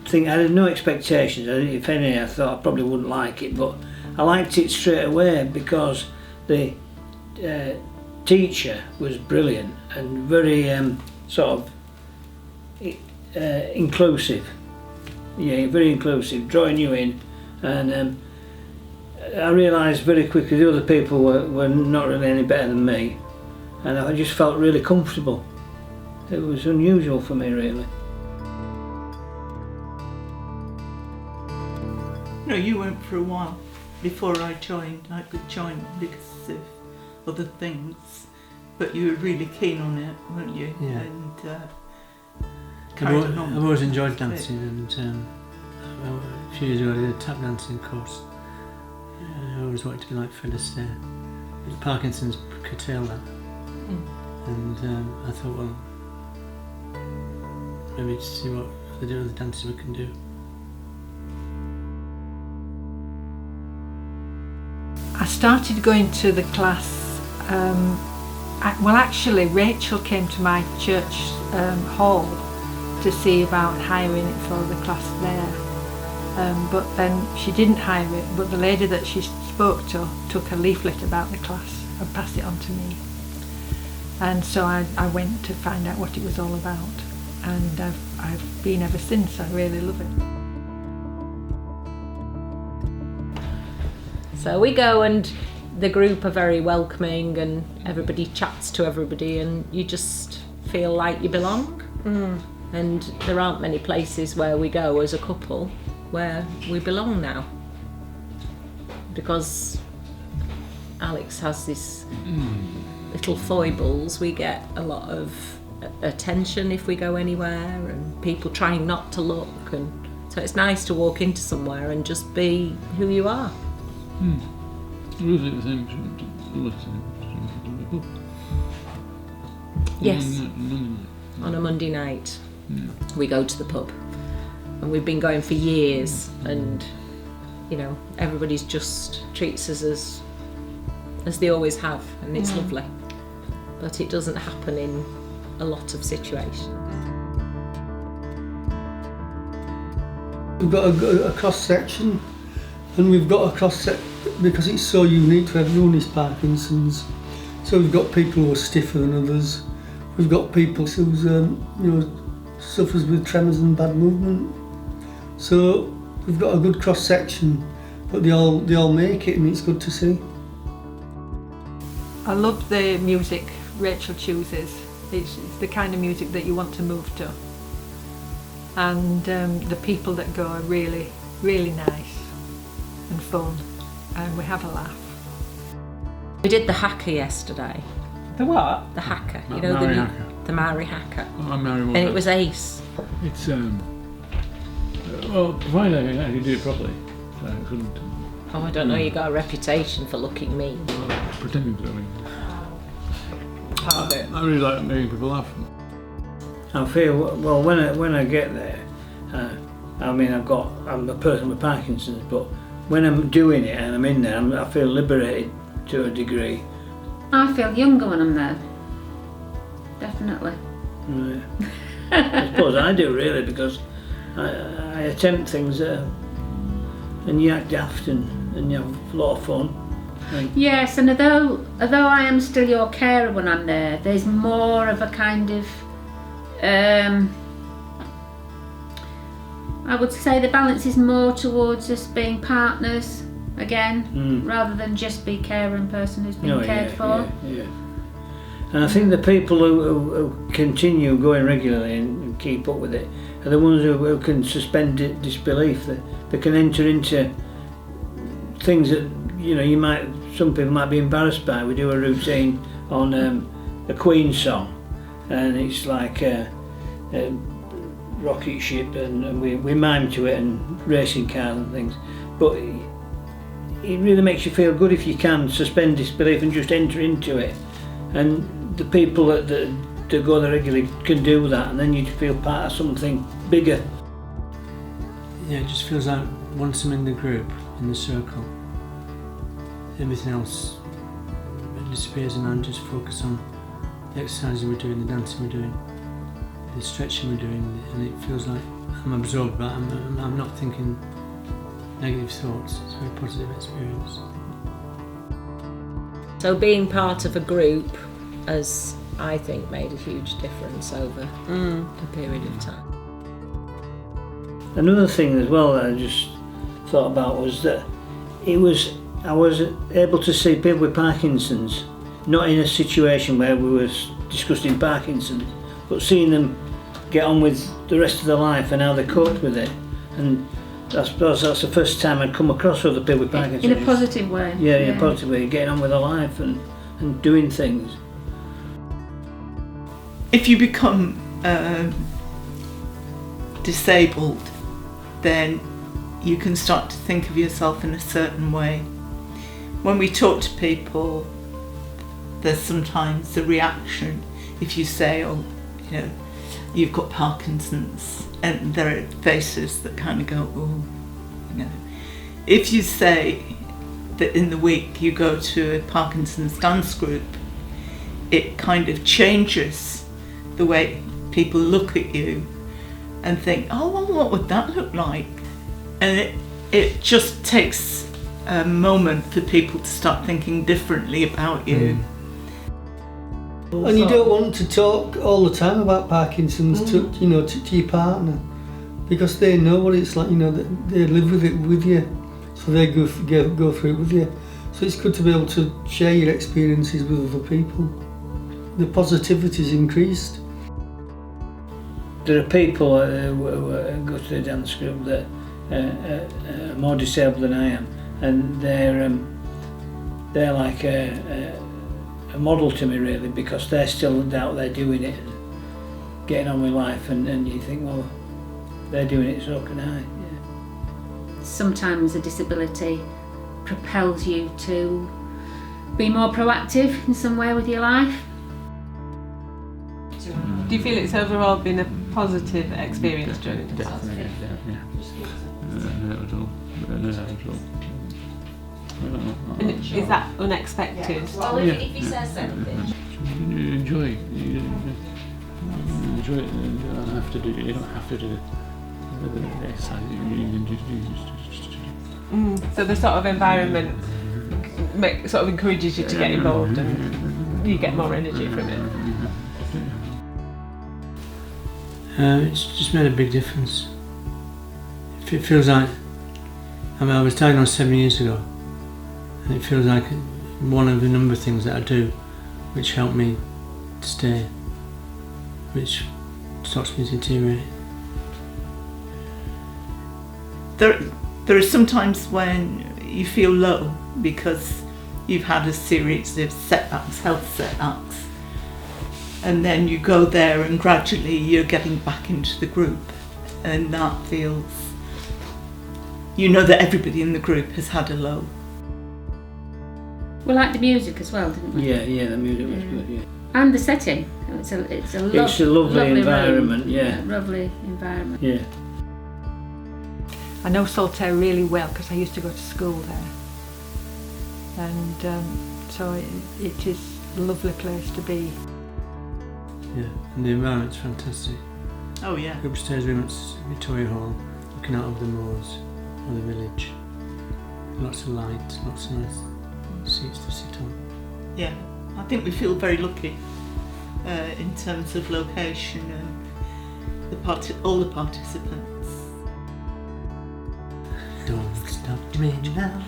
think I had no expectations. If any, I thought I probably wouldn't like it, but I liked it straight away because the teacher was brilliant and very sort of inclusive. Yeah, very inclusive, drawing you in, and I realised very quickly the other people were not really any better than me, and I just felt really comfortable. It was unusual for me, really. No, you went for a while before I joined. I could join because of other things, but you were really keen on it, weren't you? Yeah. And I've always enjoyed dancing, and a few years ago I did a tap dancing course. I always wanted to be like Fred Astaire. Parkinson's curtailed that, and I thought, well, maybe to see what other dances we can do. I started going to the class, well actually Rachel came to my church hall to see about hiring it for the class there, but then she didn't hire it, but the lady that she spoke to took a leaflet about the class and passed it on to me, and so I went to find out what it was all about, and I've been ever since. I really love it. So we go, and the group are very welcoming, and everybody chats to everybody, and you just feel like you belong. And there aren't many places where we go as a couple where we belong now, because Alex has this little foibles. We get a lot of attention if we go anywhere, and people trying not to look, and so it's nice to walk into somewhere and just be who you are. Yes, on a Monday night we go to the pub, and we've been going for years, and you know, everybody's just treats us as they always have, and it's lovely, but it doesn't happen in a lot of situations. We've got a cross section, and we've got a cross section because it's so unique to everyone is Parkinson's. So we've got people who are stiffer than others. We've got people who's suffers with tremors and bad movement. So we've got a good cross section, but they all make it, and it's good to see. I love the music Rachel chooses. It's the kind of music that you want to move to, and the people that go are really, really nice and fun, and we have a laugh. We did the haka yesterday. The what? The haka, you Maori know, haka. the Maori haka. Oh, Maori And it was ace. It's well, provided I could do it properly, so I couldn't. Oh, I don't know, you got a reputation for looking mean. Pretending to. I mean, Part of it. I really like making people laugh. I feel, well, when I get there, I mean, I'm a person with Parkinson's, but when I'm doing it and I'm in there, I feel liberated to a degree. I feel younger when I'm there. Definitely. Right. I suppose I do, really, because I attempt things and you act daft and you have a lot of fun. Yes, and although I am still your carer when I'm there, there's more of a kind of I would say the balance is more towards us being partners again, rather than just be carer and person who's been cared for. Yeah. And I think the people who continue going regularly and keep up with it are the ones who can suspend disbelief. They can enter into things that, you know, some people might be embarrassed by. We do a routine on a Queen song, and it's like a rocket ship, and we mime to it, and racing cars and things. But it really makes you feel good if you can suspend disbelief and just enter into it. And the people that go there regularly can do that, and then you feel part of something bigger. Yeah, it just feels like once I'm in the group, in the circle, everything else disappears, and I just focus on the exercises we're doing, the dancing we're doing, the stretching we're doing, and it feels like I'm absorbed, but I'm not thinking negative thoughts. It's a very positive experience. So being part of a group has, I think, made a huge difference over a period of time. Another thing as well that I just thought about was that I was able to see people with Parkinson's, not in a situation where we were discussing Parkinson's, but seeing them get on with the rest of their life and how they cope with it. And I suppose that's the first time I'd come across other people with Parkinson's. In a positive way. Yeah, in a positive way, getting on with their life and doing things. If you become disabled, then you can start to think of yourself in a certain way. When we talk to people, there's sometimes a reaction if you say, oh, you know, you've got Parkinson's, and there are faces that kind of go, oh, you know. If you say that in the week you go to a Parkinson's dance group, it kind of changes the way people look at you and think, oh, well, what would that look like? And it just takes a moment for people to start thinking differently about you. And you don't want to talk all the time about Parkinson's to your partner, because they know what it's like. You know, they live with it with you, so they go through it with you. So it's good to be able to share your experiences with other people. The positivity is increased. There are people who go to the dance group that are more disabled than I am, and they're like a model to me, really, because they're still out there doing it and getting on with life, and you think, well, they're doing it, so can I. Yeah. Sometimes a disability propels you to be more proactive in some way with your life. Do you feel it's overall been a positive experience during the class? Definitely, yeah. Not at all. Not at all. And is that unexpected? Well, if he says something. You enjoy it. You enjoy it. You don't have to do the exercise. You can just So the sort of environment sort of encourages you to get involved, and you get more energy from it. It's just made a big difference. It feels like, I was diagnosed 7 years ago, and it feels like one of the number of things that I do which help me stay, which stops me deteriorating. There are some times when you feel low because you've had a series of setbacks, health setbacks, and then you go there and gradually you're getting back into the group, and that feels, you know that everybody in the group has had a low. We liked the music as well, didn't we? Yeah, the music was good, yeah. And the setting. It's a lovely environment, room. yeah. Lovely environment. Yeah. I know Saltaire really well because I used to go to school there, and so it is a lovely place to be. Yeah, and the environment's fantastic. Oh yeah. Upstairs we went to Victoria Hall, looking out over the moors or the village. Lots of light, lots of nice seats to sit on. Yeah, I think we feel very lucky in terms of location and all the participants. Don't stop me now.